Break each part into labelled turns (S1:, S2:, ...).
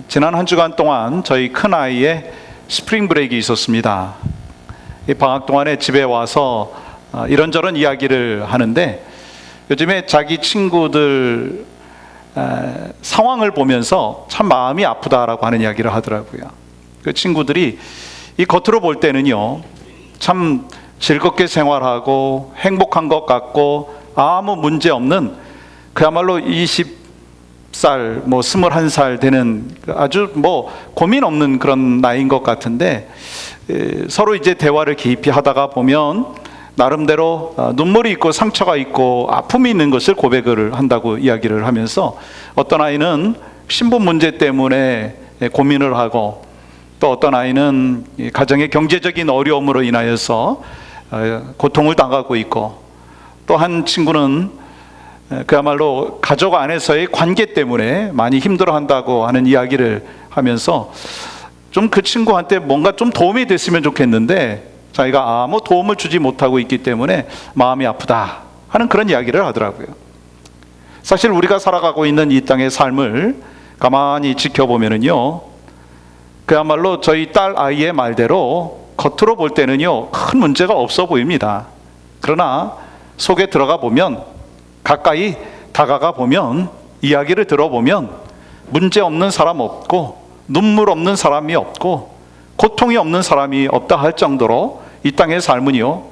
S1: 지난 한 주간 동안 저희 큰아이의 스프링 브레이크가 있었습니다. 이 방학 동안에 집에 와서 이런저런 이야기를 하는데 요즘에 자기 친구들 상황을 보면서 참 마음이 아프다라고 하는 이야기를 하더라고요. 그 친구들이 이 겉으로 볼 때는요 참 즐겁게 생활하고 행복한 것 같고 아무 문제 없는 그야말로 20살, 21살 되는 아주 고민 없는 그런 나이인 것 같은데 서로 이제 대화를 깊이 하다가 보면 나름대로 눈물이 있고 상처가 있고 아픔이 있는 것을 고백을 한다고 이야기를 하면서 어떤 아이는 신분 문제 때문에 고민을 하고 또 어떤 아이는 가정의 경제적인 어려움으로 인하여서 고통을 당하고 있고 또 한 친구는 그야말로 가족 안에서의 관계 때문에 많이 힘들어한다고 하는 이야기를 하면서 좀 그 친구한테 뭔가 좀 도움이 됐으면 좋겠는데 자기가 아무 도움을 주지 못하고 있기 때문에 마음이 아프다 하는 그런 이야기를 하더라고요. 사실 우리가 살아가고 있는 이 땅의 삶을 가만히 지켜보면은요 그야말로 저희 딸 아이의 말대로 겉으로 볼 때는요 큰 문제가 없어 보입니다. 그러나 속에 들어가 보면 가까이 다가가 보면 이야기를 들어보면 문제 없는 사람 없고 눈물 없는 사람이 없고 고통이 없는 사람이 없다 할 정도로 이 땅의 삶은요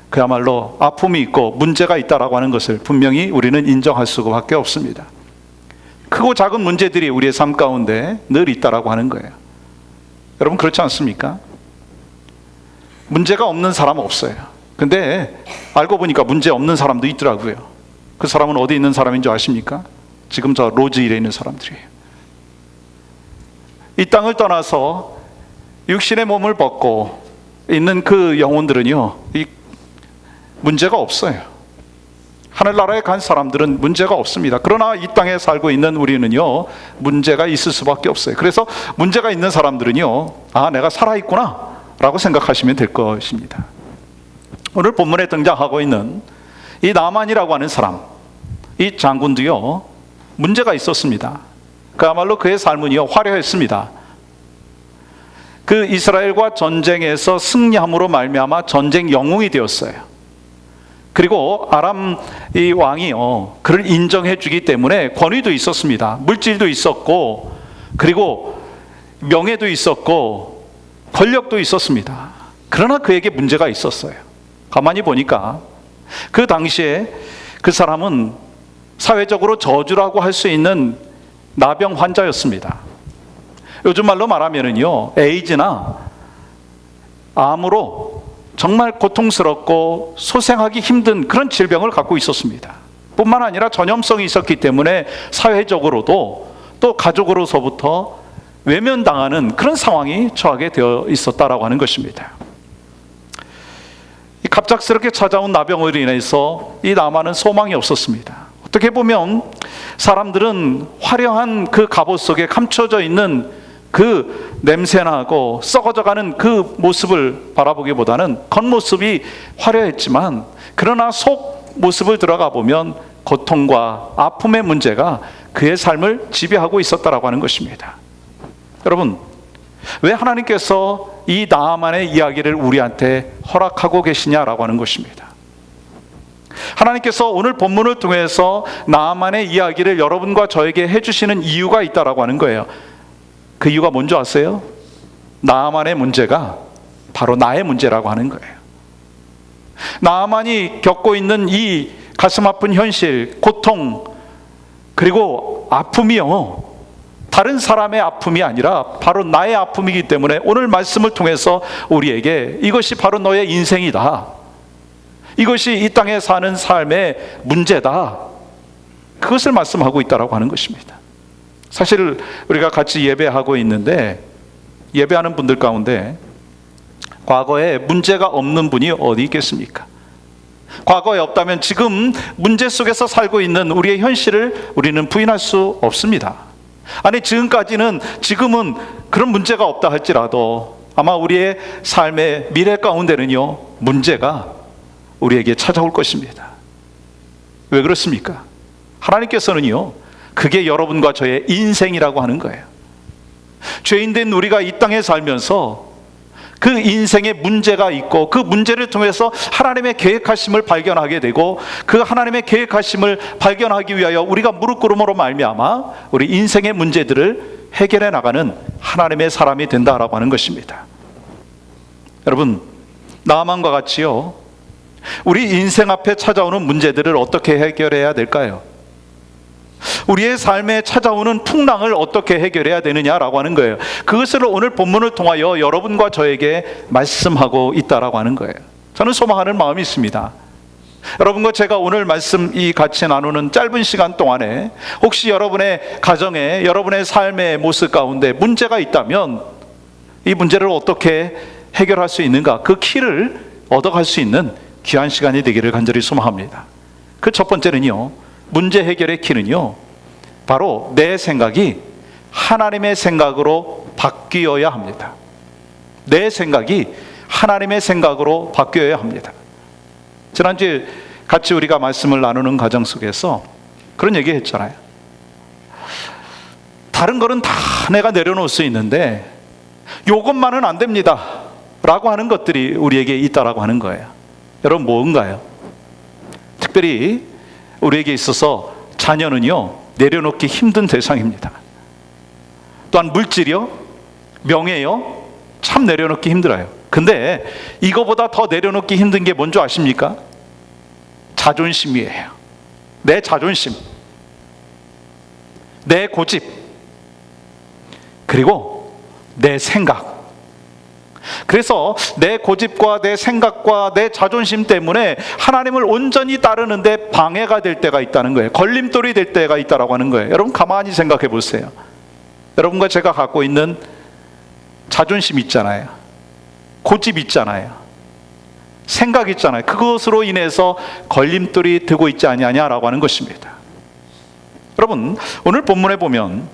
S1: 그야말로 아픔이 있고 문제가 있다라고 하는 것을 분명히 우리는 인정할 수밖에 없습니다. 크고 작은 문제들이 우리의 삶 가운데 늘 있다라고 하는 거예요. 여러분 그렇지 않습니까? 문제가 없는 사람은 없어요. 근데 알고 보니까 문제 없는 사람도 있더라고요. 그 사람은 어디 있는 사람인 줄 아십니까? 지금 저 로즈힐에 있는 사람들이에요. 이 땅을 떠나서 육신의 몸을 벗고 있는 그 영혼들은요 이 문제가 없어요. 하늘나라에 간 사람들은 문제가 없습니다. 그러나 이 땅에 살고 있는 우리는요 문제가 있을 수밖에 없어요. 그래서 문제가 있는 사람들은요 내가 살아있구나 라고 생각하시면 될 것입니다. 오늘 본문에 등장하고 있는 이 나만이라고 하는 사람, 이 장군도요 문제가 있었습니다. 그야말로 그의 삶은요 화려했습니다. 그 이스라엘과 전쟁에서 승리함으로 말미암아 전쟁 영웅이 되었어요. 그리고 아람 이 왕이요 그를 인정해 주기 때문에 권위도 있었습니다. 물질도 있었고 그리고 명예도 있었고 권력도 있었습니다. 그러나 그에게 문제가 있었어요. 가만히 보니까 그 당시에 그 사람은 사회적으로 저주라고 할 수 있는 나병 환자였습니다. 요즘 말로 말하면은요 에이즈나 암으로 정말 고통스럽고 소생하기 힘든 그런 질병을 갖고 있었습니다. 뿐만 아니라 전염성이 있었기 때문에 사회적으로도 또 가족으로서부터 외면당하는 그런 상황이 처하게 되어 있었다라고 하는 것입니다. 이 갑작스럽게 찾아온 나병으로 인해서 이 나만은 소망이 없었습니다. 어떻게 보면 사람들은 화려한 그 갑옷 속에 감춰져 있는 그 냄새나고 썩어져가는 그 모습을 바라보기보다는 겉모습이 화려했지만 그러나 속 모습을 들어가 보면 고통과 아픔의 문제가 그의 삶을 지배하고 있었다라고 하는 것입니다. 여러분 왜 하나님께서 이 나아만의 이야기를 우리한테 허락하고 계시냐라고 하는 것입니다. 하나님께서 오늘 본문을 통해서 나아만의 이야기를 여러분과 저에게 해주시는 이유가 있다라고 하는 거예요. 그 이유가 뭔지 아세요? 나아만의 문제가 바로 나의 문제라고 하는 거예요. 나아만이 겪고 있는 이 가슴 아픈 현실, 고통, 그리고 아픔이요 다른 사람의 아픔이 아니라 바로 나의 아픔이기 때문에 오늘 말씀을 통해서 우리에게 이것이 바로 너의 인생이다, 이것이 이 땅에 사는 삶의 문제다, 그것을 말씀하고 있다라고 하는 것입니다. 사실 우리가 같이 예배하고 있는데 예배하는 분들 가운데 과거에 문제가 없는 분이 어디 있겠습니까? 과거에 없다면 지금 문제 속에서 살고 있는 우리의 현실을 우리는 부인할 수 없습니다. 아니 지금은 그런 문제가 없다 할지라도 아마 우리의 삶의 미래 가운데는요 문제가 우리에게 찾아올 것입니다. 왜 그렇습니까? 하나님께서는요 그게 여러분과 저의 인생이라고 하는 거예요. 죄인된 우리가 이 땅에 살면서 그 인생에 문제가 있고 그 문제를 통해서 하나님의 계획하심을 발견하게 되고 그 하나님의 계획하심을 발견하기 위하여 우리가 무릎 꿇음으로 말미암아 우리 인생의 문제들을 해결해 나가는 하나님의 사람이 된다라고 하는 것입니다. 여러분, 나만과 같이요, 우리 인생 앞에 찾아오는 문제들을 어떻게 해결해야 될까요? 우리의 삶에 찾아오는 풍랑을 어떻게 해결해야 되느냐라고 하는 거예요. 그것을 오늘 본문을 통하여 여러분과 저에게 말씀하고 있다라고 하는 거예요. 저는 소망하는 마음이 있습니다. 여러분과 제가 오늘 말씀 이 같이 나누는 짧은 시간 동안에 혹시 여러분의 가정에, 여러분의 삶의 모습 가운데 문제가 있다면 이 문제를 어떻게 해결할 수 있는가, 그 키를 얻어갈 수 있는 귀한 시간이 되기를 간절히 소망합니다. 그 첫 번째는요, 문제 해결의 키는요, 바로 내 생각이 하나님의 생각으로 바뀌어야 합니다. 내 생각이 하나님의 생각으로 바뀌어야 합니다. 지난주에 같이 우리가 말씀을 나누는 과정 속에서 그런 얘기 했잖아요. 다른 거는 다 내가 내려놓을 수 있는데 요것만은 안 됩니다 라고 하는 것들이 우리에게 있다라고 하는 거예요. 여러분, 뭔가요? 특별히 우리에게 있어서 자녀는요, 내려놓기 힘든 대상입니다. 또한 물질이요, 명예요, 참 내려놓기 힘들어요. 근데 이거보다 더 내려놓기 힘든 게 뭔지 아십니까? 자존심이에요. 내 자존심, 내 고집, 그리고 내 생각. 그래서 내 고집과 내 생각과 내 자존심 때문에 하나님을 온전히 따르는데 방해가 될 때가 있다는 거예요. 걸림돌이 될 때가 있다라고 하는 거예요. 여러분, 가만히 생각해 보세요. 여러분과 제가 갖고 있는 자존심 있잖아요, 고집 있잖아요, 생각 있잖아요. 그것으로 인해서 걸림돌이 되고 있지 아니하냐라고 하는 것입니다. 여러분, 오늘 본문에 보면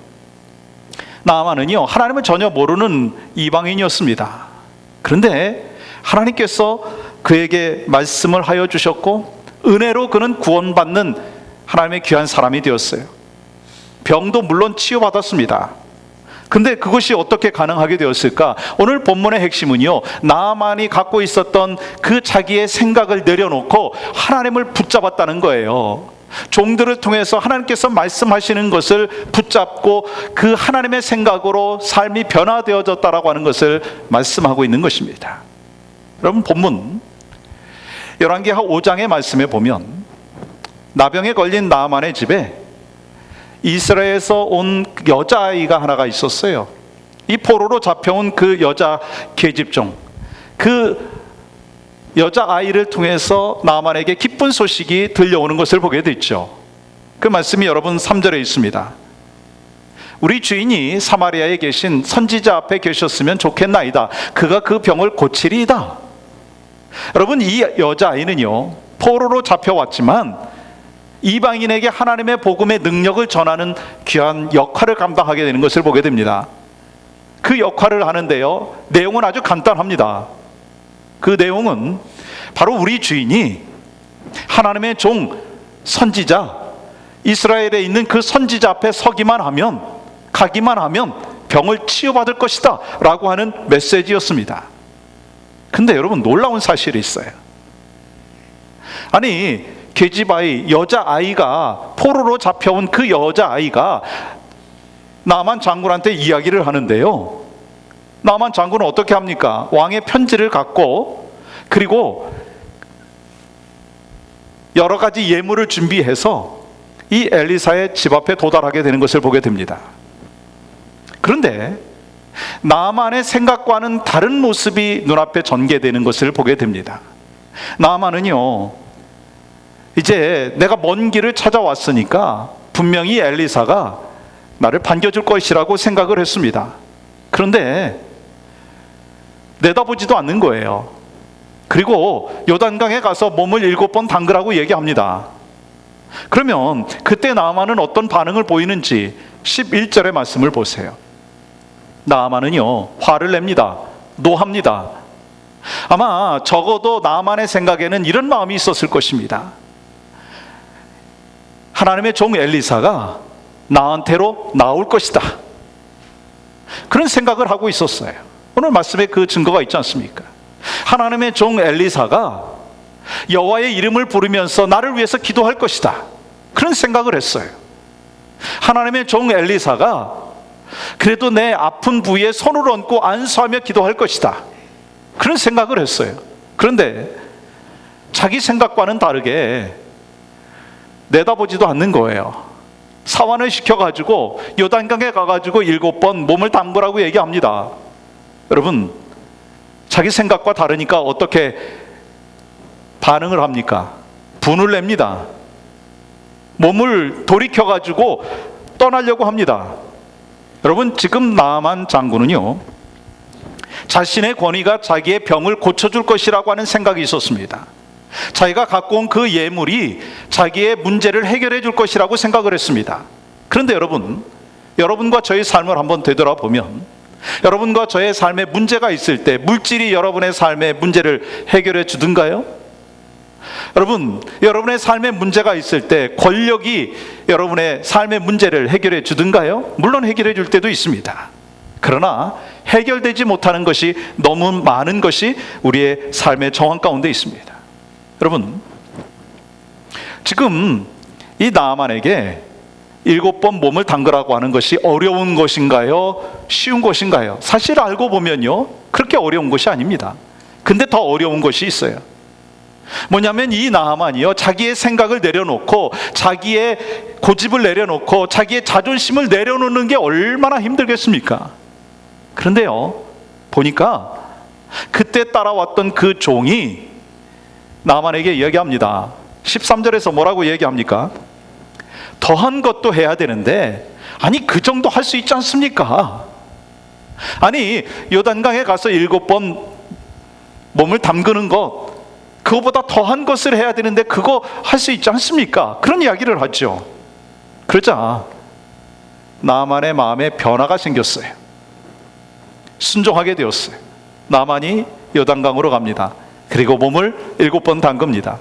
S1: 나아만은요, 하나님을 전혀 모르는 이방인이었습니다. 그런데 하나님께서 그에게 말씀을 하여 주셨고 은혜로 그는 구원받는 하나님의 귀한 사람이 되었어요. 병도 물론 치유받았습니다. 근데 그것이 어떻게 가능하게 되었을까? 오늘 본문의 핵심은요, 나아만이 갖고 있었던 그 자기의 생각을 내려놓고 하나님을 붙잡았다는 거예요. 종들을 통해서 하나님께서 말씀하시는 것을 붙잡고 그 하나님의 생각으로 삶이 변화되어졌다라고 하는 것을 말씀하고 있는 것입니다. 여러분, 본문 열왕기하 5장의 말씀에 보면 나병에 걸린 나아만의 집에 이스라엘에서 온 여자아이가 하나가 있었어요. 이 포로로 잡혀온 그 여자 계집종, 그 여자아이를 통해서 나아만에게 기쁜 소식이 들려오는 것을 보게 됐죠. 그 말씀이 여러분 3절에 있습니다. 우리 주인이 사마리아에 계신 선지자 앞에 계셨으면 좋겠나이다. 그가 그 병을 고치리이다. 여러분, 이 여자아이는요, 포로로 잡혀왔지만 이방인에게 하나님의 복음의 능력을 전하는 귀한 역할을 감당하게 되는 것을 보게 됩니다. 그 역할을 하는데요, 내용은 아주 간단합니다. 그 내용은 바로 우리 주인이 하나님의 종 선지자, 이스라엘에 있는 그 선지자 앞에 서기만 하면, 가기만 하면 병을 치유받을 것이다 라고 하는 메시지였습니다. 근데 여러분, 놀라운 사실이 있어요. 아니, 계집아이, 여자아이가, 포로로 잡혀온 그 여자아이가 나만 장군한테 이야기를 하는데요, 나만 장군은 어떻게 합니까? 왕의 편지를 갖고, 그리고 여러 가지 예물을 준비해서 이 엘리사의 집 앞에 도달하게 되는 것을 보게 됩니다. 그런데 나아만의 생각과는 다른 모습이 눈앞에 전개되는 것을 보게 됩니다. 나아만은요, 이제 내가 먼 길을 찾아왔으니까 분명히 엘리사가 나를 반겨줄 것이라고 생각을 했습니다. 그런데 내다보지도 않는 거예요. 그리고 요단강에 가서 몸을 7번 담그라고 얘기합니다. 그러면 그때 나아만은 어떤 반응을 보이는지 11절의 말씀을 보세요. 나아만은요, 화를 냅니다. 노합니다. 아마 적어도 나아만의 생각에는 이런 마음이 있었을 것입니다. 하나님의 종 엘리사가 나한테로 나올 것이다. 그런 생각을 하고 있었어요. 오늘 말씀에 그 증거가 있지 않습니까? 하나님의 종 엘리사가 여호와의 이름을 부르면서 나를 위해서 기도할 것이다, 그런 생각을 했어요. 하나님의 종 엘리사가 그래도 내 아픈 부위에 손을 얹고 안수하며 기도할 것이다, 그런 생각을 했어요. 그런데 자기 생각과는 다르게 내다보지도 않는 거예요. 사환을 시켜가지고 요단강에 가가지고 7번 몸을 담그라고 얘기합니다. 여러분, 자기 생각과 다르니까 어떻게 반응을 합니까? 분을 냅니다. 몸을 돌이켜가지고 떠나려고 합니다. 여러분, 지금 나아만 장군은요, 자신의 권위가 자기의 병을 고쳐줄 것이라고 하는 생각이 있었습니다. 자기가 갖고 온 그 예물이 자기의 문제를 해결해 줄 것이라고 생각을 했습니다. 그런데 여러분, 여러분과 저의 삶을 한번 되돌아보면, 여러분과 저의 삶에 문제가 있을 때 물질이 여러분의 삶의 문제를 해결해 주든가요? 여러분, 여러분의 삶에 문제가 있을 때 권력이 여러분의 삶의 문제를 해결해 주든가요? 물론 해결해 줄 때도 있습니다. 그러나 해결되지 못하는 것이 너무 많은 것이 우리의 삶의 정황 가운데 있습니다. 여러분, 지금 이 나아만에게 7번 몸을 담그라고 하는 것이 어려운 것인가요? 쉬운 것인가요? 사실 알고 보면요, 그렇게 어려운 것이 아닙니다. 근데 더 어려운 것이 있어요. 뭐냐면 이 나아만이요, 자기의 생각을 내려놓고, 자기의 고집을 내려놓고, 자기의 자존심을 내려놓는 게 얼마나 힘들겠습니까? 그런데요, 보니까 그때 따라왔던 그 종이 나아만에게 이야기합니다. 13절에서 뭐라고 얘기합니까? 더한 것도 해야 되는데, 아니 그 정도 할 수 있지 않습니까? 아니 요단강에 가서 7번 몸을 담그는 것, 그거보다 더한 것을 해야 되는데 그거 할 수 있지 않습니까? 그런 이야기를 하죠. 그러자 나아만의 마음에 변화가 생겼어요. 순종하게 되었어요. 나아만이 요단강으로 갑니다. 그리고 몸을 7번 담급니다.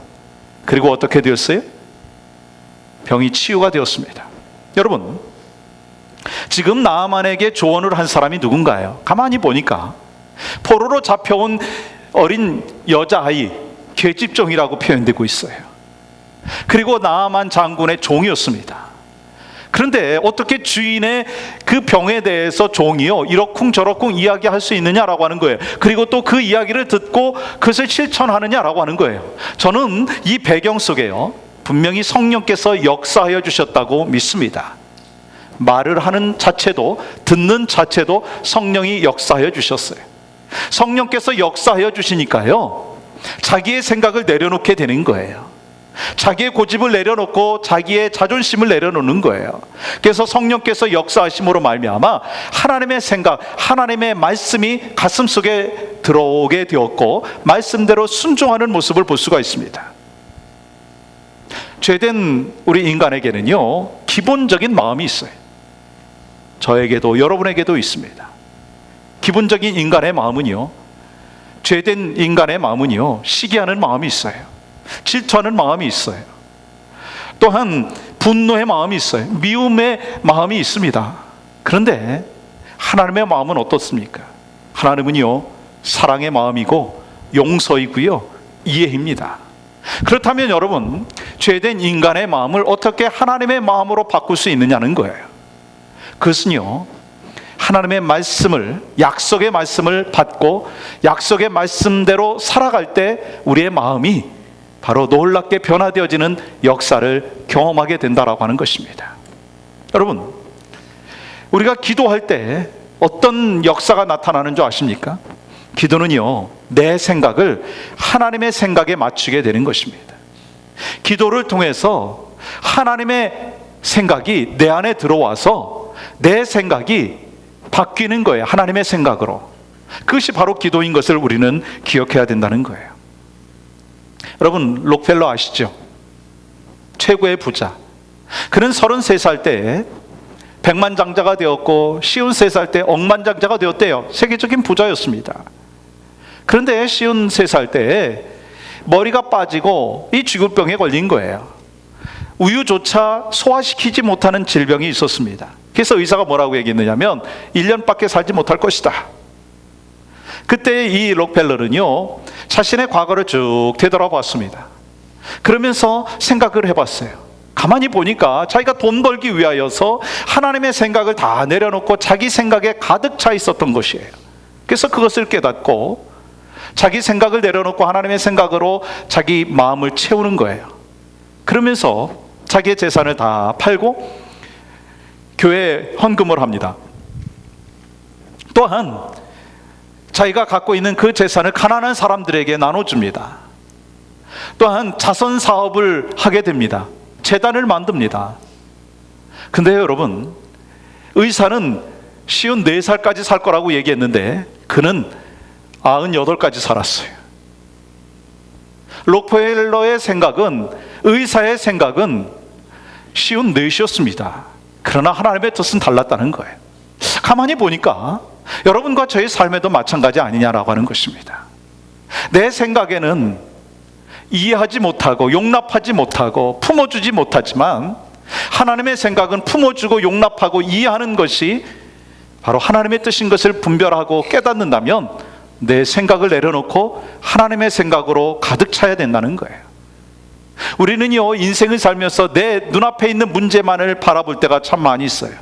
S1: 그리고 어떻게 되었어요? 병이 치유가 되었습니다. 여러분, 지금 나아만에게 조언을 한 사람이 누군가요? 가만히 보니까 포로로 잡혀온 어린 여자아이, 계집종이라고 표현되고 있어요. 그리고 나아만 장군의 종이었습니다. 그런데 어떻게 주인의 그 병에 대해서 종이요, 이러쿵저러쿵 이야기할 수 있느냐라고 하는 거예요. 그리고 또 그 이야기를 듣고 그것을 실천하느냐라고 하는 거예요. 저는 이 배경 속에요, 분명히 성령께서 역사하여 주셨다고 믿습니다. 말을 하는 자체도, 듣는 자체도 성령이 역사하여 주셨어요. 성령께서 역사하여 주시니까요, 자기의 생각을 내려놓게 되는 거예요. 자기의 고집을 내려놓고 자기의 자존심을 내려놓는 거예요. 그래서 성령께서 역사하심으로 말미암아 하나님의 생각, 하나님의 말씀이 가슴속에 들어오게 되었고, 말씀대로 순종하는 모습을 볼 수가 있습니다. 죄된 우리 인간에게는요, 기본적인 마음이 있어요. 저에게도 여러분에게도 있습니다. 기본적인 인간의 마음은요, 죄된 인간의 마음은요, 시기하는 마음이 있어요. 질투하는 마음이 있어요. 또한 분노의 마음이 있어요. 미움의 마음이 있습니다. 그런데 하나님의 마음은 어떻습니까? 하나님은요, 사랑의 마음이고 용서이고요, 이해입니다. 그렇다면 여러분, 죄된 인간의 마음을 어떻게 하나님의 마음으로 바꿀 수 있느냐는 거예요. 그것은요, 하나님의 말씀을, 약속의 말씀을 받고 약속의 말씀대로 살아갈 때 우리의 마음이 바로 놀랍게 변화되어지는 역사를 경험하게 된다라고 하는 것입니다. 여러분, 우리가 기도할 때 어떤 역사가 나타나는 줄 아십니까? 기도는요, 내 생각을 하나님의 생각에 맞추게 되는 것입니다. 기도를 통해서 하나님의 생각이 내 안에 들어와서 내 생각이 바뀌는 거예요. 하나님의 생각으로. 그것이 바로 기도인 것을 우리는 기억해야 된다는 거예요. 여러분, 록펠러 아시죠? 최고의 부자. 그는 33살 때 백만장자가 되었고 53살 때 억만장자가 되었대요. 세계적인 부자였습니다. 그런데 53살 때 머리가 빠지고 이 쥐굴병에 걸린 거예요. 우유조차 소화시키지 못하는 질병이 있었습니다. 그래서 의사가 뭐라고 얘기했느냐면 1년밖에 살지 못할 것이다. 그때 이 록펠러는요, 자신의 과거를 쭉 되돌아봤습니다. 그러면서 생각을 해봤어요. 가만히 보니까 자기가 돈 벌기 위하여서 하나님의 생각을 다 내려놓고 자기 생각에 가득 차 있었던 것이에요. 그래서 그것을 깨닫고 자기 생각을 내려놓고 하나님의 생각으로 자기 마음을 채우는 거예요. 그러면서 자기의 재산을 다 팔고 교회에 헌금을 합니다. 또한 자기가 갖고 있는 그 재산을 가난한 사람들에게 나눠줍니다. 또한 자선 사업을 하게 됩니다. 재단을 만듭니다. 근데 여러분, 의사는 54살까지 살 거라고 얘기했는데 그는 98까지 살았어요. 록펠러의 생각은, 의사의 생각은 54이었습니다. 그러나 하나님의 뜻은 달랐다는 거예요. 가만히 보니까 여러분과 저의 삶에도 마찬가지 아니냐라고 하는 것입니다. 내 생각에는 이해하지 못하고 용납하지 못하고 품어주지 못하지만 하나님의 생각은 품어주고 용납하고 이해하는 것이 바로 하나님의 뜻인 것을 분별하고 깨닫는다면 내 생각을 내려놓고 하나님의 생각으로 가득 차야 된다는 거예요. 우리는요, 인생을 살면서 내 눈앞에 있는 문제만을 바라볼 때가 참 많이 있어요.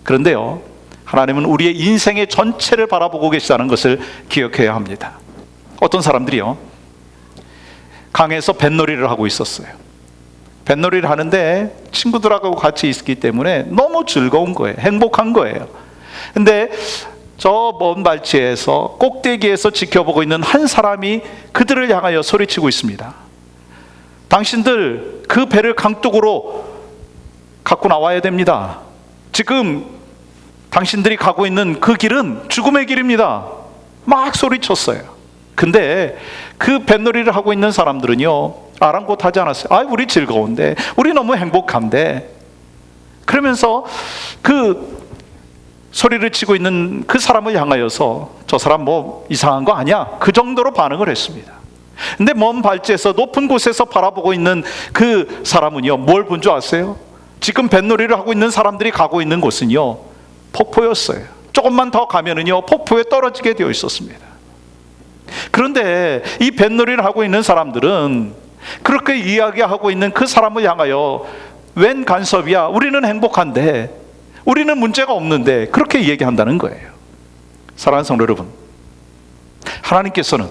S1: 그런데요, 하나님은 우리의 인생의 전체를 바라보고 계시다는 것을 기억해야 합니다. 어떤 사람들이요, 강에서 뱃놀이를 하고 있었어요. 뱃놀이를 하는데 친구들하고 같이 있기 때문에 너무 즐거운 거예요. 행복한 거예요. 근데 저 먼 발치에서 꼭대기에서 지켜보고 있는 한 사람이 그들을 향하여 소리치고 있습니다. 당신들 그 배를 강둑으로 갖고 나와야 됩니다. 지금 당신들이 가고 있는 그 길은 죽음의 길입니다. 막 소리쳤어요. 근데 그 뱃놀이를 하고 있는 사람들은요, 아랑곳하지 않았어요. 아, 우리 즐거운데, 우리 너무 행복한데. 그러면서 그 소리를 치고 있는 그 사람을 향하여서 저 사람 뭐 이상한 거 아니야? 그 정도로 반응을 했습니다. 근데 먼 발치에서 높은 곳에서 바라보고 있는 그 사람은요, 뭘 본 줄 아세요? 지금 뱃놀이를 하고 있는 사람들이 가고 있는 곳은요, 폭포였어요. 조금만 더 가면은요, 폭포에 떨어지게 되어 있었습니다. 그런데 이 뱃놀이를 하고 있는 사람들은 그렇게 이야기하고 있는 그 사람을 향하여 웬 간섭이야? 우리는 행복한데, 우리는 문제가 없는데, 그렇게 얘기한다는 거예요. 사랑하는 성도 여러분, 하나님께서는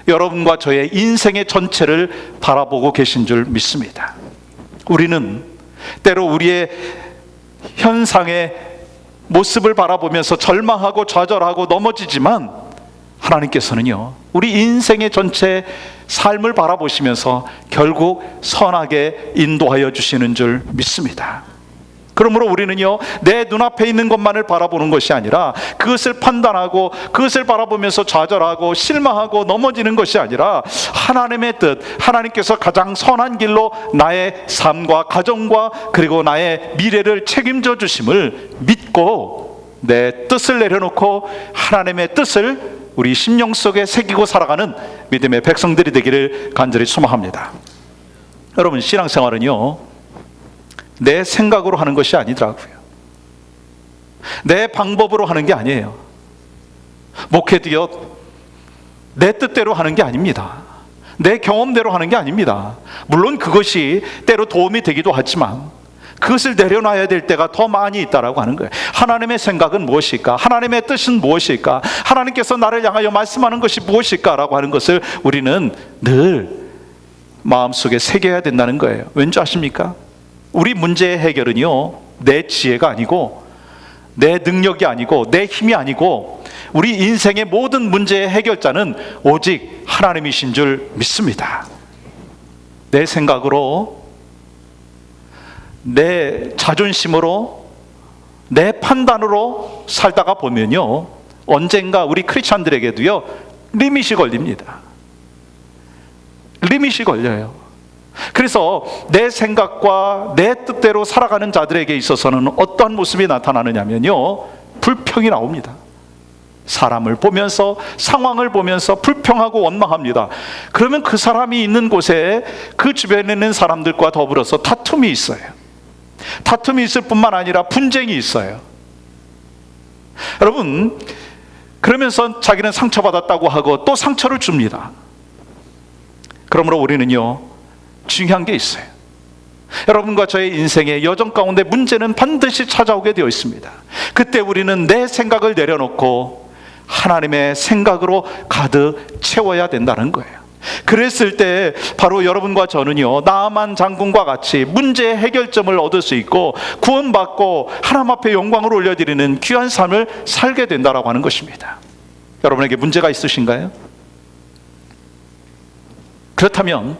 S1: 여러분과 저의 인생의 전체를 바라보고 계신 줄 믿습니다. 우리는 때로 우리의 현상의 모습을 바라보면서 절망하고 좌절하고 넘어지지만 하나님께서는요, 우리 인생의 전체 삶을 바라보시면서 결국 선하게 인도하여 주시는 줄 믿습니다. 그러므로 우리는요, 내 눈앞에 있는 것만을 바라보는 것이 아니라 그것을 판단하고 그것을 바라보면서 좌절하고 실망하고 넘어지는 것이 아니라 하나님의 뜻, 하나님께서 가장 선한 길로 나의 삶과 가정과 그리고 나의 미래를 책임져 주심을 믿고 내 뜻을 내려놓고 하나님의 뜻을 우리 심령 속에 새기고 살아가는 믿음의 백성들이 되기를 간절히 소망합니다. 여러분, 신앙생활은요, 내 생각으로 하는 것이 아니더라고요. 내 방법으로 하는 게 아니에요. 목회도요, 내 뜻대로 하는 게 아닙니다. 내 경험대로 하는 게 아닙니다. 물론 그것이 때로 도움이 되기도 하지만 그것을 내려놔야 될 때가 더 많이 있다라고 하는 거예요. 하나님의 생각은 무엇일까? 하나님의 뜻은 무엇일까? 하나님께서 나를 향하여 말씀하는 것이 무엇일까? 라고 하는 것을 우리는 늘 마음속에 새겨야 된다는 거예요. 왠지 아십니까? 우리 문제의 해결은요, 내 지혜가 아니고 내 능력이 아니고 내 힘이 아니고 우리 인생의 모든 문제의 해결자는 오직 하나님이신 줄 믿습니다. 내 생각으로, 내 자존심으로, 내 판단으로 살다가 보면요, 언젠가 우리 크리스찬들에게도요, 리밋이 걸립니다. 리밋이 걸려요. 그래서 내 생각과 내 뜻대로 살아가는 자들에게 있어서는 어떠한 모습이 나타나느냐면요, 불평이 나옵니다. 사람을 보면서, 상황을 보면서 불평하고 원망합니다. 그러면 그 사람이 있는 곳에 그 주변에 있는 사람들과 더불어서 다툼이 있어요. 다툼이 있을 뿐만 아니라 분쟁이 있어요. 여러분, 그러면서 자기는 상처받았다고 하고 또 상처를 줍니다. 그러므로 우리는요, 중요한 게 있어요. 여러분과 저의 인생의 여정 가운데 문제는 반드시 찾아오게 되어 있습니다. 그때 우리는 내 생각을 내려놓고 하나님의 생각으로 가득 채워야 된다는 거예요. 그랬을 때 바로 여러분과 저는요, 나아만 장군과 같이 문제의 해결점을 얻을 수 있고 구원받고 하나님 앞에 영광을 올려드리는 귀한 삶을 살게 된다라고 하는 것입니다. 여러분에게 문제가 있으신가요? 그렇다면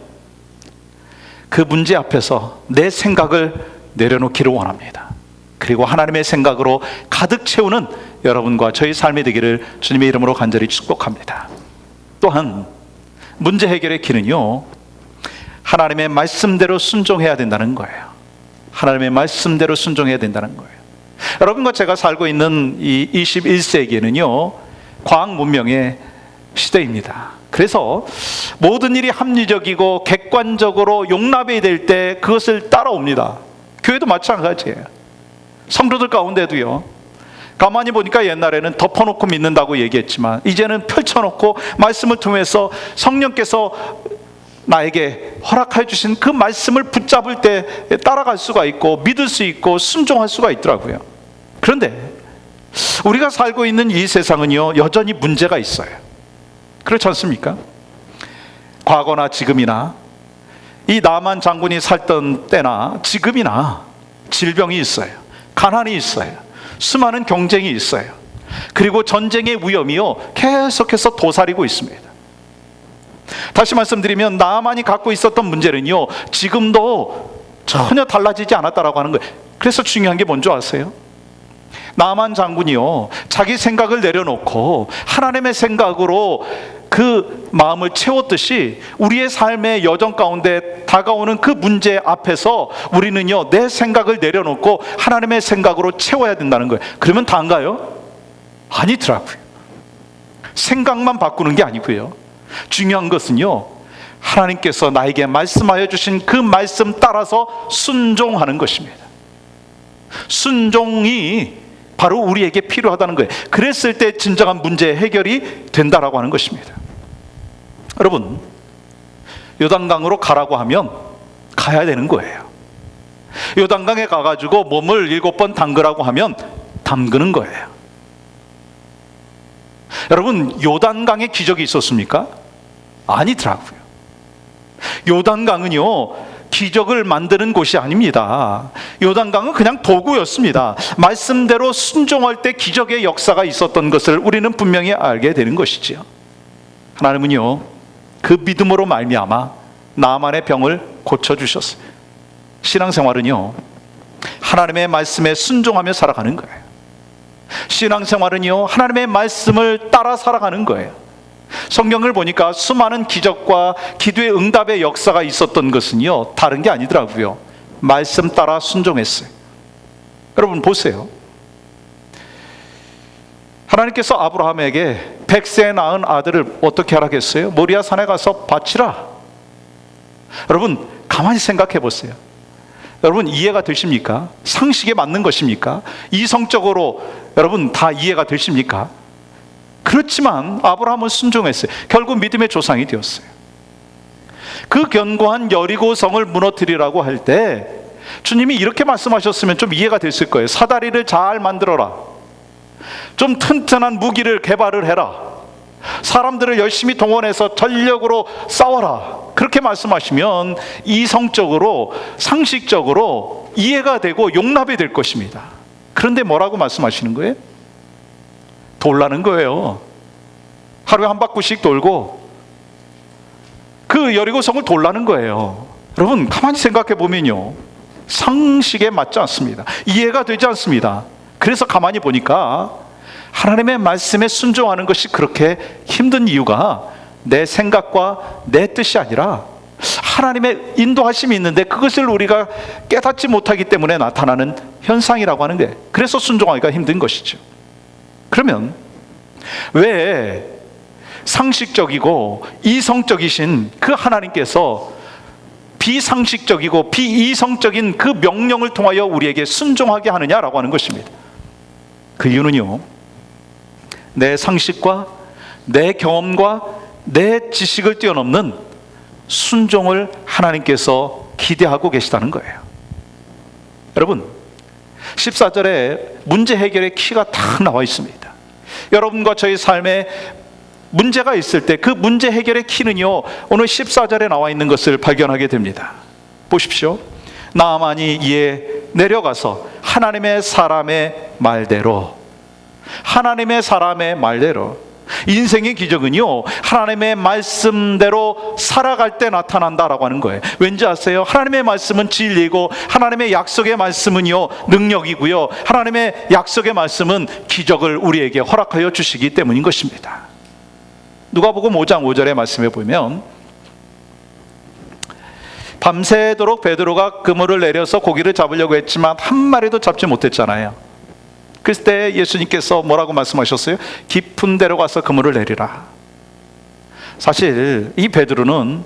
S1: 그 문제 앞에서 내 생각을 내려놓기를 원합니다. 그리고 하나님의 생각으로 가득 채우는 여러분과 저희 삶이 되기를 주님의 이름으로 간절히 축복합니다. 또한 문제 해결의 길은요, 하나님의 말씀대로 순종해야 된다는 거예요. 하나님의 말씀대로 순종해야 된다는 거예요. 여러분과 제가 살고 있는 이 21세기에는요 과학 문명의 시대입니다. 그래서 모든 일이 합리적이고 객관적으로 용납이 될 때 그것을 따라옵니다. 교회도 마찬가지예요. 성도들 가운데도요, 가만히 보니까 옛날에는 덮어놓고 믿는다고 얘기했지만 이제는 펼쳐놓고 말씀을 통해서 성령께서 나에게 허락해 주신 그 말씀을 붙잡을 때 따라갈 수가 있고 믿을 수 있고 순종할 수가 있더라고요. 그런데 우리가 살고 있는 이 세상은요 여전히 문제가 있어요. 그렇지 않습니까? 과거나 지금이나 이 나만 장군이 살던 때나 지금이나 질병이 있어요. 가난이 있어요. 수많은 경쟁이 있어요. 그리고 전쟁의 위험이요 계속해서 도사리고 있습니다. 다시 말씀드리면 나만이 갖고 있었던 문제는요 지금도 전혀 달라지지 않았다라고 하는 거예요. 그래서 중요한 게 뭔지 아세요? 나만 장군이요 자기 생각을 내려놓고 하나님의 생각으로 그 마음을 채웠듯이 우리의 삶의 여정 가운데 다가오는 그 문제 앞에서 우리는요 내 생각을 내려놓고 하나님의 생각으로 채워야 된다는 거예요. 그러면 다인가요? 아니더라고요. 생각만 바꾸는 게 아니고요, 중요한 것은요 하나님께서 나에게 말씀하여 주신 그 말씀 따라서 순종하는 것입니다. 순종이 바로 우리에게 필요하다는 거예요. 그랬을 때 진정한 문제 해결이 된다라고 하는 것입니다. 여러분, 요단강으로 가라고 하면 가야 되는 거예요. 요단강에 가가지고 몸을 7번 담그라고 하면 담그는 거예요. 여러분, 요단강에 기적이 있었습니까? 아니더라고요. 요단강은요 기적을 만드는 곳이 아닙니다. 요단강은 그냥 도구였습니다. 말씀대로 순종할 때 기적의 역사가 있었던 것을 우리는 분명히 알게 되는 것이지요. 하나님은요 그 믿음으로 말미암아 나만의 병을 고쳐주셨어요. 신앙생활은요 하나님의 말씀에 순종하며 살아가는 거예요. 신앙생활은요 하나님의 말씀을 따라 살아가는 거예요. 성경을 보니까 수많은 기적과 기도의 응답의 역사가 있었던 것은요 다른 게 아니더라고요. 말씀 따라 순종했어요. 여러분 보세요. 하나님께서 아브라함에게 100세 낳은 아들을 어떻게 하라겠어요? 모리아 산에 가서 바치라. 여러분 가만히 생각해 보세요. 여러분 이해가 되십니까? 상식에 맞는 것입니까? 이성적으로 여러분 다 이해가 되십니까? 그렇지만 아브라함은 순종했어요. 결국 믿음의 조상이 되었어요. 그 견고한 여리고성을 무너뜨리라고 할 때 주님이 이렇게 말씀하셨으면 좀 이해가 됐을 거예요. 사다리를 잘 만들어라. 좀 튼튼한 무기를 개발을 해라. 사람들을 열심히 동원해서 전력으로 싸워라. 그렇게 말씀하시면 이성적으로 상식적으로 이해가 되고 용납이 될 것입니다. 그런데 뭐라고 말씀하시는 거예요? 돌라는 거예요. 하루에 한 바퀴씩 돌고 그 여리고성을 돌라는 거예요. 여러분 가만히 생각해 보면요 상식에 맞지 않습니다. 이해가 되지 않습니다. 그래서 가만히 보니까 하나님의 말씀에 순종하는 것이 그렇게 힘든 이유가 내 생각과 내 뜻이 아니라 하나님의 인도하심이 있는데 그것을 우리가 깨닫지 못하기 때문에 나타나는 현상이라고 하는 게, 그래서 순종하기가 힘든 것이죠. 그러면 왜 상식적이고 이성적이신 그 하나님께서 비상식적이고 비이성적인 그 명령을 통하여 우리에게 순종하게 하느냐라고 하는 것입니다. 그 이유는요, 내 상식과 내 경험과 내 지식을 뛰어넘는 순종을 하나님께서 기대하고 계시다는 거예요. 여러분, 14절에 문제 해결의 키가 딱 나와 있습니다. 여러분과 저의 삶에 문제가 있을 때 그 문제 해결의 키는요, 오늘 14절에 나와 있는 것을 발견하게 됩니다. 보십시오. 나아만이 이에 내려가서 하나님의 사람의 말대로, 하나님의 사람의 말대로, 인생의 기적은요, 하나님의 말씀대로 살아갈 때 나타난다라고 하는 거예요. 왠지 아세요? 하나님의 말씀은 진리고 하나님의 약속의 말씀은요, 능력이고요, 하나님의 약속의 말씀은 기적을 우리에게 허락하여 주시기 때문인 것입니다. 누가복음 5장 5절의 말씀에 보면, 밤새도록 베드로가 그물을 내려서 고기를 잡으려고 했지만 한 마리도 잡지 못했잖아요. 그때 예수님께서 뭐라고 말씀하셨어요? 깊은 데로 가서 그물을 내리라. 사실 이 베드로는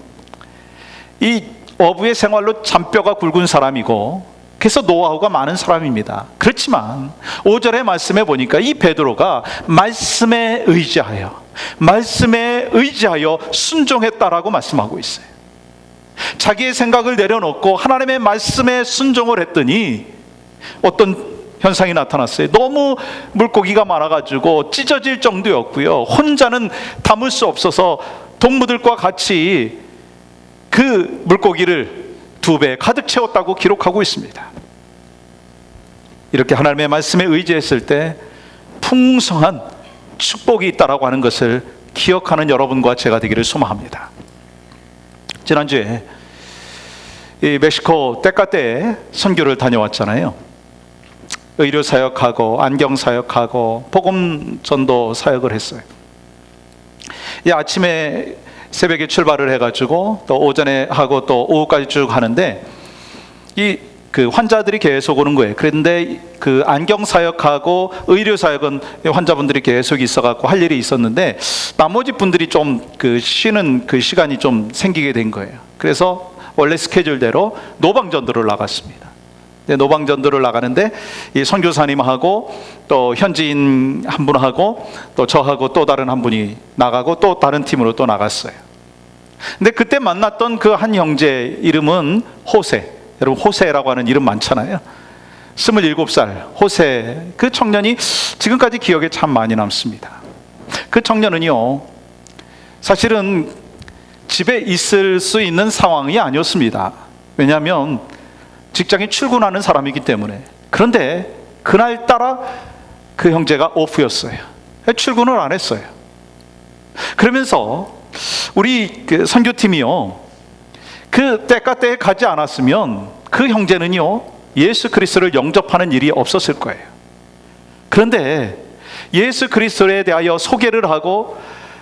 S1: 이 어부의 생활로 잔뼈가 굵은 사람이고, 그래서 노하우가 많은 사람입니다. 그렇지만 5절의 말씀에 보니까 이 베드로가 말씀에 의지하여 순종했다라고 말씀하고 있어요. 자기의 생각을 내려놓고 하나님의 말씀에 순종을 했더니 어떤 현상이 나타났어요. 너무 물고기가 많아가지고 찢어질 정도였고요, 혼자는 담을 수 없어서 동무들과 같이 그 물고기를 2배 가득 채웠다고 기록하고 있습니다. 이렇게 하나님의 말씀에 의지했을 때 풍성한 축복이 있다라고 하는 것을 기억하는 여러분과 제가 되기를 소망합니다. 지난주에 이 멕시코 테카테에 선교를 다녀왔잖아요. 의료 사역하고 안경 사역하고 복음 전도 사역을 했어요. 아침에 새벽에 출발을 해가지고 또 오전에 하고 또 오후까지 쭉 하는데, 그 환자들이 계속 오는 거예요. 그런데 그 안경 사역하고 의료 사역은 환자분들이 계속 있어갖고 할 일이 있었는데, 나머지 분들이 좀 그 쉬는 그 시간이 좀 생기게 된 거예요. 그래서 원래 스케줄대로 노방전도를 나갔습니다. 노방전도를 나가는데 이 선교사님하고 또 현지인 한 분하고 또 저하고 또 다른 한 분이 나가고 또 다른 팀으로 또 나갔어요. 근데 그때 만났던 그 한 형제 이름은 호세. 여러분, 호세라고 하는 이름 많잖아요. 27살 호세, 그 청년이 지금까지 기억에 참 많이 남습니다. 그 청년은요, 사실은 집에 있을 수 있는 상황이 아니었습니다. 왜냐하면 직장에 출근하는 사람이기 때문에. 그런데 그날따라 그 형제가 오프였어요. 출근을 안 했어요. 그러면서 우리 그 선교팀이요, 그 때까때에 가지 않았으면 그 형제는요, 예수 그리스도를 영접하는 일이 없었을 거예요. 그런데 예수 그리스도에 대하여 소개를 하고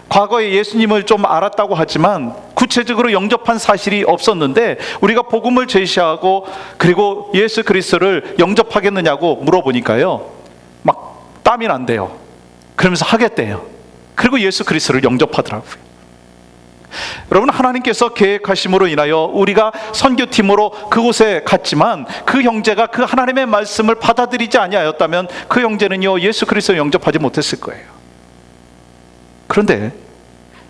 S1: 과거에 예수님을 좀 알았다고 하지만 구체적으로 영접한 사실이 없었는데, 우리가 복음을 제시하고 그리고 예수 그리스도를 영접하겠느냐고 물어보니까요, 막 땀이 난대요. 그러면서 하겠대요. 그리고 예수 그리스도를 영접하더라고요. 여러분, 하나님께서 계획하심으로 인하여 우리가 선교팀으로 그곳에 갔지만 그 형제가 그 하나님의 말씀을 받아들이지 아니하였다면 그 형제는요, 예수 그리스도를 영접하지 못했을 거예요. 그런데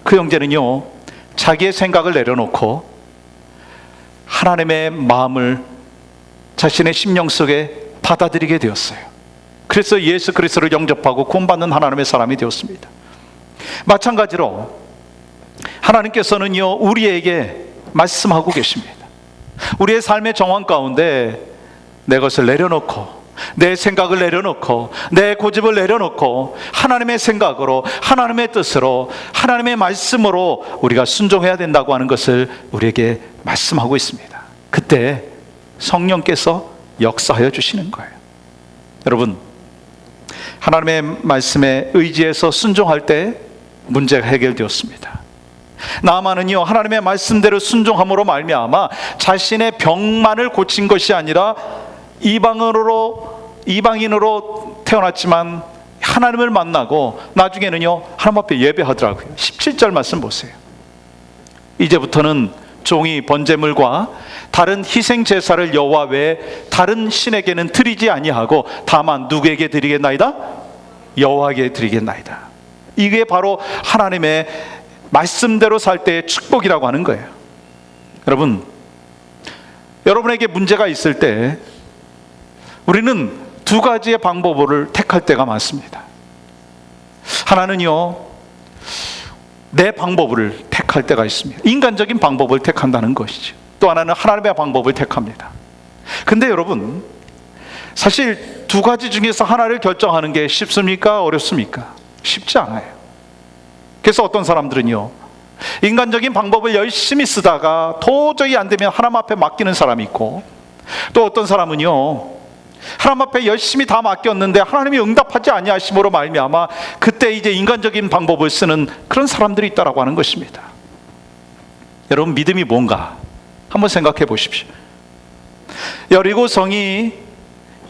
S1: 그 형제는요, 자기의 생각을 내려놓고 하나님의 마음을 자신의 심령 속에 받아들이게 되었어요. 그래서 예수 그리스도를 영접하고 구원받는 하나님의 사람이 되었습니다. 마찬가지로 하나님께서는요, 우리에게 말씀하고 계십니다. 우리의 삶의 정황 가운데 내 것을 내려놓고, 내 생각을 내려놓고, 내 고집을 내려놓고 하나님의 생각으로, 하나님의 뜻으로, 하나님의 말씀으로 우리가 순종해야 된다고 하는 것을 우리에게 말씀하고 있습니다. 그때 성령께서 역사하여 주시는 거예요. 여러분, 하나님의 말씀에 의지해서 순종할 때 문제가 해결되었습니다. 나아만은요, 하나님의 말씀대로 순종함으로 말미암아 자신의 병만을 고친 것이 아니라 이방인으로 태어났지만 하나님을 만나고 나중에는요, 하나님 앞에 예배하더라고요. 17절 말씀 보세요. 이제부터는 종이 번제물과 다른 희생 제사를 여호와 외에 다른 신에게는 드리지 아니하고 다만 누구에게 드리겠나이다? 여호와에게 드리겠나이다. 이게 바로 하나님의 말씀대로 살 때의 축복이라고 하는 거예요. 여러분, 여러분에게 문제가 있을 때 우리는 두 가지의 방법을 택할 때가 많습니다. 하나는요, 내 방법을 택할 때가 있습니다. 인간적인 방법을 택한다는 것이죠. 또 하나는 하나님의 방법을 택합니다. 근데 여러분, 사실 두 가지 중에서 하나를 결정하는 게 쉽습니까? 어렵습니까? 쉽지 않아요. 그래서 어떤 사람들은요, 인간적인 방법을 열심히 쓰다가 도저히 안 되면 하나님 앞에 맡기는 사람이 있고, 또 어떤 사람은요, 하나님 앞에 열심히 다 맡겼는데 하나님이 응답하지 아니하심으로 말미암아 그때 이제 인간적인 방법을 쓰는 그런 사람들이 있다라고 하는 것입니다. 여러분, 믿음이 뭔가 한번 생각해 보십시오. 여리고 성이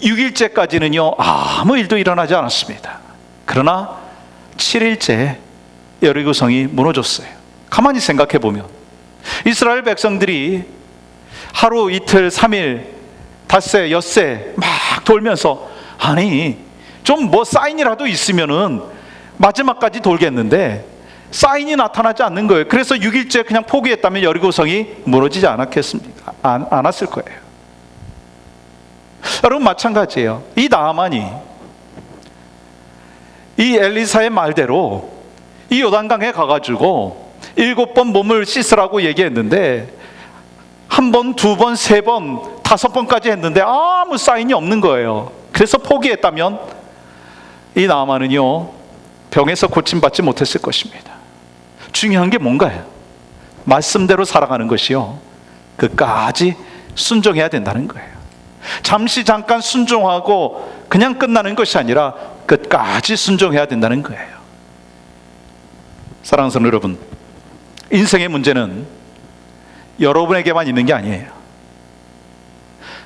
S1: 6일째까지는요 아무 일도 일어나지 않았습니다. 그러나 7일째 여리고 성이 무너졌어요. 가만히 생각해 보면 이스라엘 백성들이 하루 이틀 3일 닷새 엿새 막 돌면서, 아니 좀 뭐 사인이라도 있으면은 마지막까지 돌겠는데 사인이 나타나지 않는 거예요. 그래서 6일째 그냥 포기했다면 여리고성이 무너지지 않았겠습니까? 않았을 거예요. 여러분, 마찬가지예요. 이 나아만이 이 엘리사의 말대로 이 요단강에 가가지고 7번 몸을 씻으라고 얘기했는데 1번, 2번, 3번, 5번까지 했는데 아무 사인이 없는 거예요. 그래서 포기했다면 이 나아만은요 병에서 고침받지 못했을 것입니다. 중요한 게 뭔가요? 말씀대로 살아가는 것이요, 끝까지 순종해야 된다는 거예요. 잠깐 순종하고 그냥 끝나는 것이 아니라 끝까지 순종해야 된다는 거예요. 사랑하는 성도 여러분, 인생의 문제는 여러분에게만 있는 게 아니에요.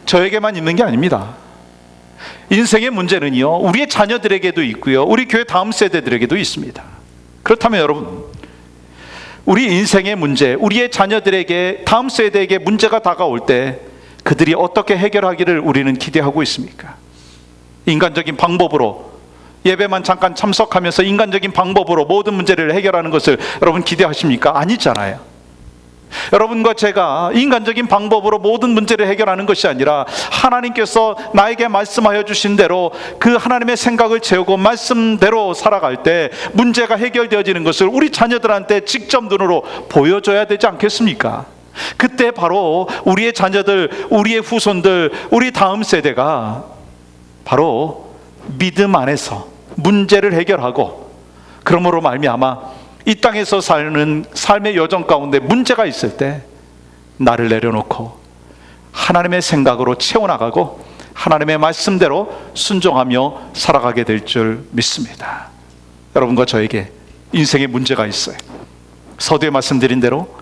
S1: 저에게만 있는 게 아닙니다. 인생의 문제는요 우리의 자녀들에게도 있고요, 우리 교회 다음 세대들에게도 있습니다. 그렇다면 여러분, 우리 인생의 문제, 우리의 자녀들에게, 다음 세대에게 문제가 다가올 때 그들이 어떻게 해결하기를 우리는 기대하고 있습니까? 인간적인 방법으로, 예배만 잠깐 참석하면서 인간적인 방법으로 모든 문제를 해결하는 것을 여러분 기대하십니까? 아니잖아요. 여러분과 제가 인간적인 방법으로 모든 문제를 해결하는 것이 아니라 하나님께서 나에게 말씀하여 주신 대로 그 하나님의 생각을 채우고 말씀대로 살아갈 때 문제가 해결되어지는 것을 우리 자녀들한테 직접 눈으로 보여줘야 되지 않겠습니까? 그때 바로 우리의 자녀들, 우리의 후손들, 우리 다음 세대가 바로 믿음 안에서 문제를 해결하고, 그러므로 말미암아 이 땅에서 사는 삶의 여정 가운데 문제가 있을 때 나를 내려놓고 하나님의 생각으로 채워나가고 하나님의 말씀대로 순종하며 살아가게 될 줄 믿습니다. 여러분과 저에게 인생에 문제가 있어요. 서두에 말씀드린 대로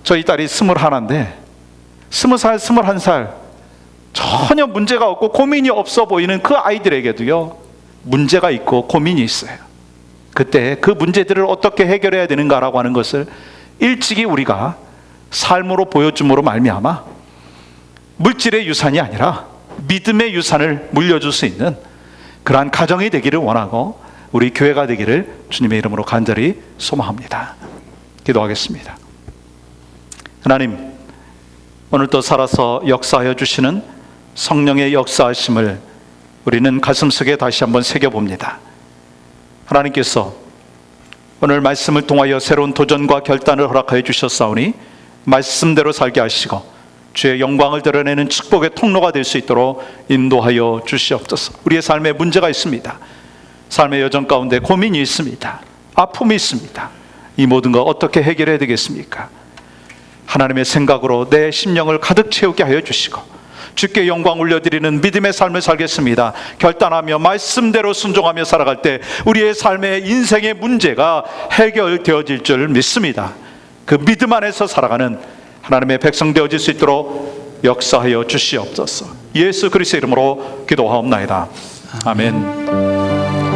S1: 저희 딸이 21인데 20살, 21살 전혀 문제가 없고 고민이 없어 보이는 그 아이들에게도요 문제가 있고 고민이 있어요. 그때 그 문제들을 어떻게 해결해야 되는가라고 하는 것을 일찍이 우리가 삶으로 보여줌으로 말미암아 물질의 유산이 아니라 믿음의 유산을 물려줄 수 있는 그러한 가정이 되기를 원하고 우리 교회가 되기를 주님의 이름으로 간절히 소망합니다. 기도하겠습니다. 하나님, 오늘도 살아서 역사하여 주시는 성령의 역사하심을 우리는 가슴속에 다시 한번 새겨봅니다. 하나님께서 오늘 말씀을 통하여 새로운 도전과 결단을 허락하여 주셨사오니 말씀대로 살게 하시고 주의 영광을 드러내는 축복의 통로가 될 수 있도록 인도하여 주시옵소서. 우리의 삶에 문제가 있습니다. 삶의 여정 가운데 고민이 있습니다. 아픔이 있습니다. 이 모든 것 어떻게 해결해야 되겠습니까? 하나님의 생각으로 내 심령을 가득 채우게 하여 주시고 주께 영광 올려드리는 믿음의 삶을 살겠습니다. 결단하며 말씀대로 순종하며 살아갈 때 우리의 삶의 인생의 문제가 해결되어질 줄 믿습니다. 그 믿음 안에서 살아가는 하나님의 백성 되어질 수 있도록 역사하여 주시옵소서. 예수 그리스도의 이름으로 기도하옵나이다. 아멘.